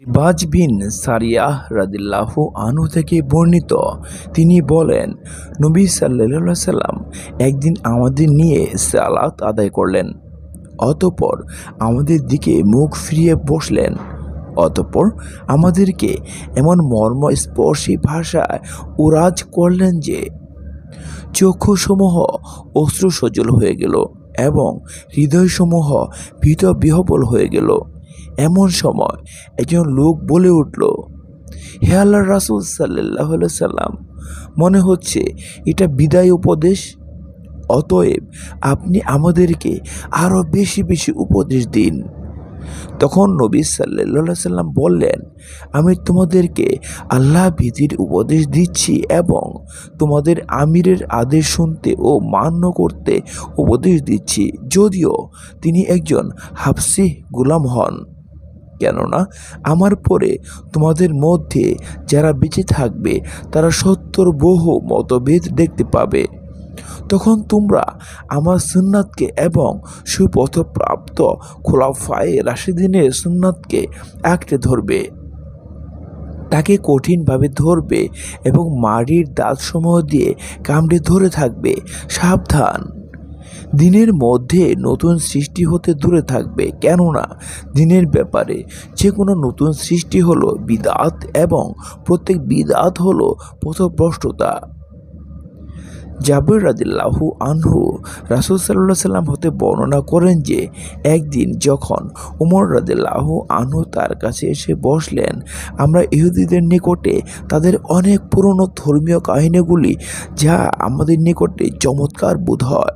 ইরবাজ বিন সারিয়াহ রাদিয়াল্লাহু আনহু থেকে বর্ণিত, তিনি বলেন, নবী সাল্লাল্লাহু আলাইহি সাল্লাম একদিন আমাদের নিয়ে সালাত আদায় করলেন। অতঃপর আমাদের দিকে মুখ ফিরিয়ে বসলেন। অতঃপর আমাদেরকে এমন মর্মস্পর্শী ভাষায় উরাজ করলেন যে চক্ষুসমূহ অশ্রুসজল হয়ে গেল এবং হৃদয়সমূহ ভীত-বিহ্বল হয়ে গেল। এমন সময় একজন লোক বলে উঠল, হে আল্লাহর রাসূল সাল্লাল্লাহু আলাইহি সাল্লাম, মনে হচ্ছে এটা বিদায় উপদেশ। অতএব আপনি আমাদেরকে আরো বেশি বেশি উপদেশ দিন। তখন নবী সাল্লাল্লাহু আলাইহি সাল্লাম বললেন, আমি তোমাদেরকে আল্লাহ ভীতির উপদেশ দিচ্ছি এবং তোমাদের আমিরের আদেশ শুনতে ও মান্য করতে উপদেশ দিচ্ছি, যদিও তিনি একজন হাবশী গোলাম হন। কেননা আমার পরে তোমাদের মধ্যে যারা বেঁচে থাকবে তারা ৭০ বহু মতভেদ দেখতে পাবে। তখন তোমরা আমার সুন্নাতকে এবং সুপথপ্রাপ্ত খোলাফায়ে রাশিদিনের সুন্নাতকে আঁকড়ে ধরবে, তাকে কঠিনভাবে ধরবে এবং মাড়ির দাঁতসমূহ দিয়ে কামড়ে ধরে থাকবে। সাবধান, দিনের মধ্যে নতুন সৃষ্টি হতে দূরে থাকবে, কেননা দিনের ব্যাপারে যে কোনো নতুন সৃষ্টি হলো বিদআত এবং প্রত্যেক বিদআত হলো পথভ্রষ্টতা। জাবির রাদিয়াল্লাহু আনহু রাসূল সাল্লাল্লাহু আলাইহি সাল্লাম হতে বর্ণনা করেন যে একদিন যখন উমর রাদিয়াল্লাহু আনহু তার কাছে এসে বসলেন, আমরা ইহুদিদের নিকটে তাদের অনেক পুরনো ধর্মীয় কাহিনীগুলি যা আমাদের নিকটে চমৎকার বোধ হয়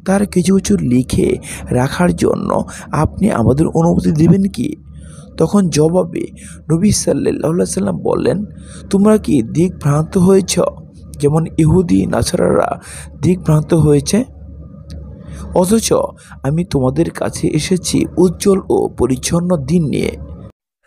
তার কিছু কিছু লিখে রাখার জন্য আপনি আমাদের অনুমতি দেবেন কি? তখন জবাবে নবী সাল্লাল্লাহু আলাইহি সাল্লাম বললেন, তোমরা কি দিকভ্রান্ত হয়েছ যেমন ইহুদি নাসারারা দিকভ্রান্ত হয়েছে? অথচ আমি তোমাদের কাছে এসেছি উজ্জ্বল ও পরিচ্ছন্ন দিন নিয়ে।